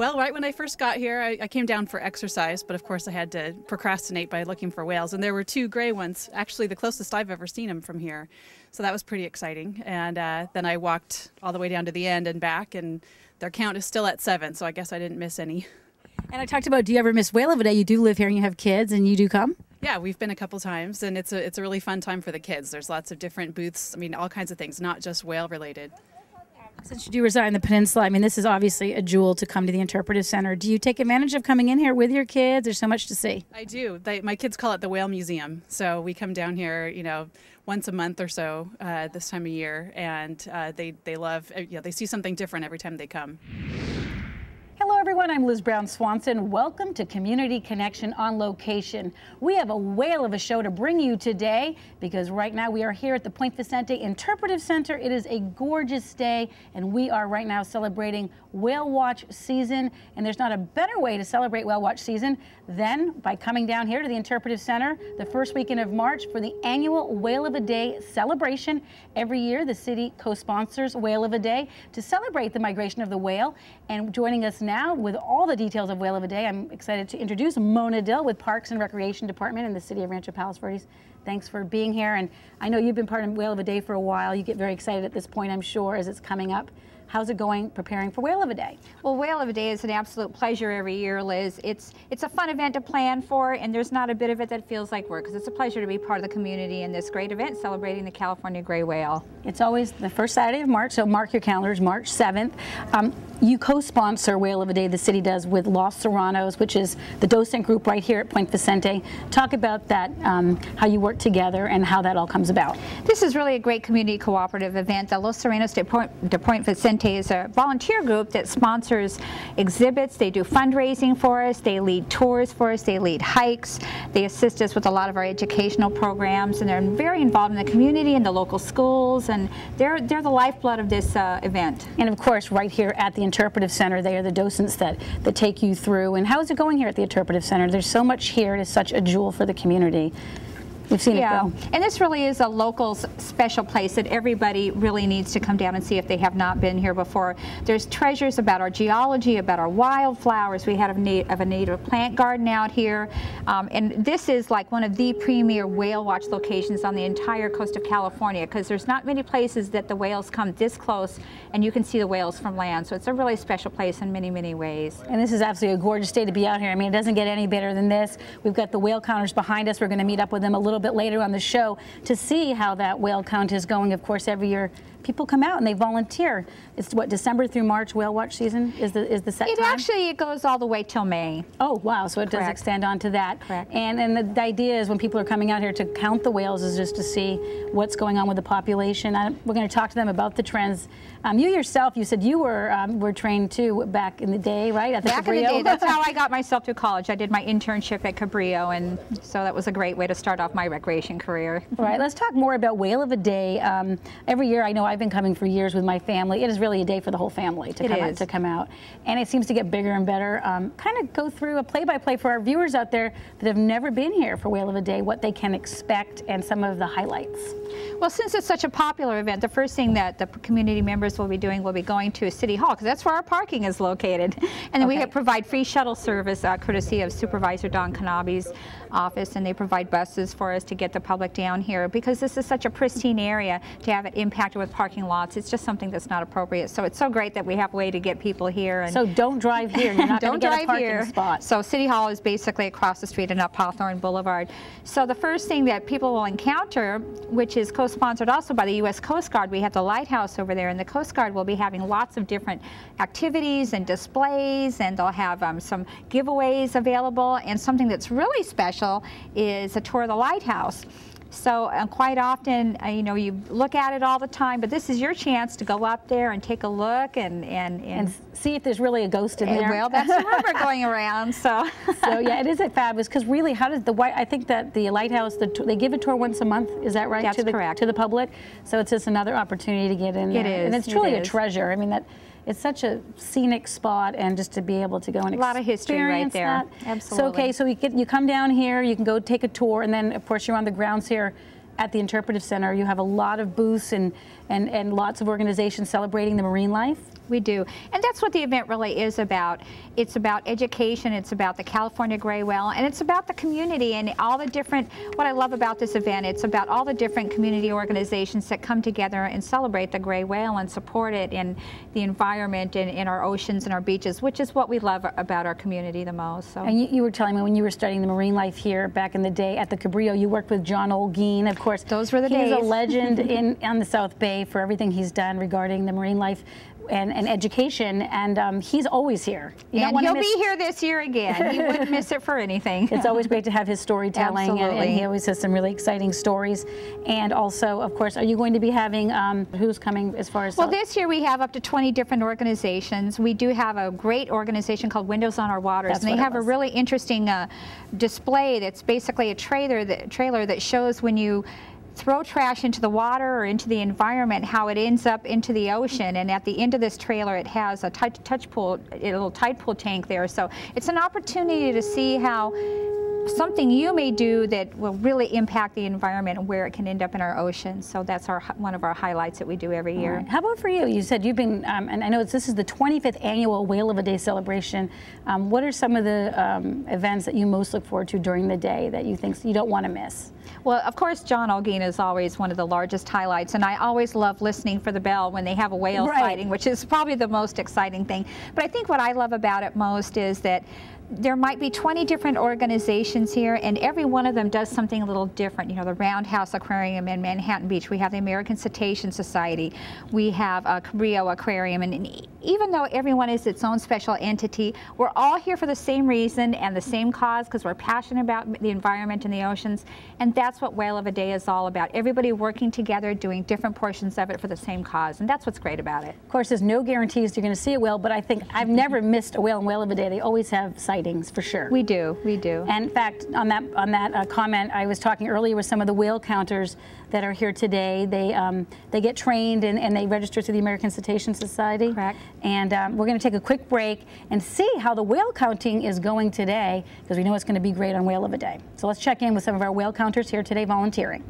Well, right when I first got here, I came down for exercise, but of course I had to procrastinate by looking for whales. And there were 2 gray ones, actually the closest I've ever seen them from here. So that was pretty exciting. And then I walked all the way down to the end and back, and their count is still at 7, so I guess I didn't miss any. And I talked about, do you ever miss Whale of a Day? You do live here and you have kids and you do come? Yeah, we've been a couple times, and it's a really fun time for the kids. There's lots of different booths, I mean, all kinds of things, not just whale related. Since you do reside in the peninsula, I mean, this is obviously a jewel to come to the Interpretive Center. Do you take advantage of coming in here with your kids? There's so much to see. I do. My kids call it the Whale Museum. So we come down here, you know, once a month or so this time of year, and they love, you know, they see something different every time they come. Hello everyone, I'm Liz Brown Swanson. Welcome to Community Connection on Location. We have a whale of a show to bring you today because right now we are here at the Point Vicente Interpretive Center. It is a gorgeous day and we are right now celebrating whale watch season, and there's not a better way to celebrate whale watch season than by coming down here to the Interpretive Center the first weekend of March for the annual Whale of a Day celebration. Every year the city co-sponsors Whale of a Day to celebrate the migration of the whale, and joining us now with all the details of Whale of a Day, I'm excited to introduce Mona Dill with Parks and Recreation Department in the city of Rancho Palos Verdes. Thanks for being here, and I know you've been part of Whale of a Day for a while. You get very excited at this point, I'm sure, as it's coming up. How's it going preparing for Whale of a Day? Well, Whale of a Day is an absolute pleasure every year, Liz. It's a fun event to plan for, and there's not a bit of it that feels like work, because it's a pleasure to be part of the community in this great event celebrating the California gray whale. It's always the first Saturday of March, so mark your calendars, March 7th. You co-sponsor Whale of a Day, the city does, with Los Serranos, which is the docent group right here at Point Vicente. Talk about that, how you work together and how that all comes about. This is really a great community cooperative event. The Los Serranos de Point Vicente is a volunteer group that sponsors exhibits. They do fundraising for us. They lead tours for us. They lead hikes. They assist us with a lot of our educational programs, and they're very involved in the community and the local schools, and they're the lifeblood of this event. And of course, right here at the Interpretive Center, they are the docents that take you through. And how is it going here at the Interpretive Center? There's so much here. It is such a jewel for the community. We've seen it grow. And this really is a local special place that everybody really needs to come down and see if they have not been here before. There's treasures about our geology, about our wildflowers. We have a native plant garden out here. And this is like one of the premier whale watch locations on the entire coast of California, because there's not many places that the whales come this close and you can see the whales from land. So it's a really special place in many, many ways. And this is absolutely a gorgeous day to be out here. I mean, it doesn't get any better than this. We've got the whale counters behind us. We're going to meet up with them a little bit later on the show to see how that whale count is going. Of course, every year people come out and they volunteer. It's what, December through March whale watch season is the set time? It goes all the way till May. Oh wow, so it does extend on to that. Correct. And the idea is when people are coming out here to count the whales is just to see what's going on with the population. We're going to talk to them about the trends. You yourself, you said you were trained too back in the day, right? At the Back Cabrillo. in the day, that's how I got myself through college. I did my internship at Cabrillo, and so that was a great way to start off my recreation career. All right, let's talk more about Whale of a Day. Every year, I know I've been coming for years with my family. It is really a day for the whole family to come out, and it seems to get bigger and better. Kind of go through a play-by-play for our viewers out there that have never been here for Whale of a Day, what they can expect, and some of the highlights. Well, since it's such a popular event, the first thing that the community members will be doing will be going to City Hall, because that's where our parking is located. And then we provide free shuttle service courtesy of Supervisor Don Kanabe's office, and they provide buses for us to get the public down here, because this is such a pristine area. To have it impacted with parking lots, it's just something that's not appropriate. So it's so great that we have a way to get people here. And so don't drive here. You're not going to get a parking spot. So City Hall is basically across the street and up Hawthorne Boulevard. So the first thing that people will encounter, which is co-sponsored also by the U.S. Coast Guard, we have the lighthouse over there, and the Coast Guard will be having lots of different activities and displays, and they'll have some giveaways available. And something that's really special is a tour of the lighthouse. So quite often, you know, you look at it all the time, but this is your chance to go up there and take a look and see if there's really a ghost in there. Well, that's the rumor going around. So yeah, it is fabulous, because really, how does I think that the lighthouse, they give a tour once a month. Is that right? That's correct. To the public. So it's just another opportunity to get in there. It is, and it's truly a treasure. I mean, it's such a scenic spot, and just to be able to go and experience a lot of history right there. That. Absolutely. So you come down here, you can go take a tour, and then of course you're on the grounds here at the Interpretive Center. You have a lot of booths and lots of organizations celebrating the marine life. We do. And that's what the event really is about. It's about education, it's about the California gray whale, and it's about the community and all the different, what I love about this event, it's about all the different community organizations that come together and celebrate the gray whale and support it in the environment and in our oceans and our beaches, which is what we love about our community the most. So. And you were telling me when you were studying the marine life here back in the day at the Cabrillo, you worked with John Olguin, of course. Those were the days. He's a legend on the South Bay for everything he's done regarding the marine life and education, and he's always here. And he'll be here this year again. He wouldn't miss it for anything. It's always great to have his storytelling, and he always has some really exciting stories. And also, of course, are you going to be having, who's coming as far as? Well, this year we have up to 20 different organizations. We do have a great organization called Windows on Our Waters, and they have a really interesting display that's basically a trailer that shows when you throw trash into the water or into the environment, how it ends up into the ocean. And at the end of this trailer, it has a little tide pool tank there. So it's an opportunity to see how something you may do that will really impact the environment and where it can end up in our oceans. So that's one of our highlights that we do every year. Right. How about for you? You said you've been, and I know this is the 25th annual Whale of a Day celebration. What are some of the events that you most look forward to during the day that you think you don't want to miss? Well, of course, John Olguin is always one of the largest highlights, and I always love listening for the bell when they have a whale sighting, which is probably the most exciting thing. But I think what I love about it most is that there might be 20 different organizations here, and every one of them does something a little different. You know, the Roundhouse Aquarium in Manhattan Beach, we have the American Cetacean Society, we have a Cabrillo Aquarium, and even though everyone is its own special entity, we're all here for the same reason and the same cause, because we're passionate about the environment and the oceans, and that's what Whale of a Day is all about. Everybody working together, doing different portions of it for the same cause, and that's what's great about it. Of course, there's no guarantees you're going to see a whale, but I think I've never missed a whale in Whale of a Day. They always have sightings for sure. We do, we do. And in fact, on that comment, I was talking earlier with some of the whale counters that are here today. They get trained and they register to the American Cetacean Society. Correct. And we're going to take a quick break and see how the whale counting is going today, because we know it's going to be great on Whale of a Day. So let's check in with some of our whale counters here today volunteering.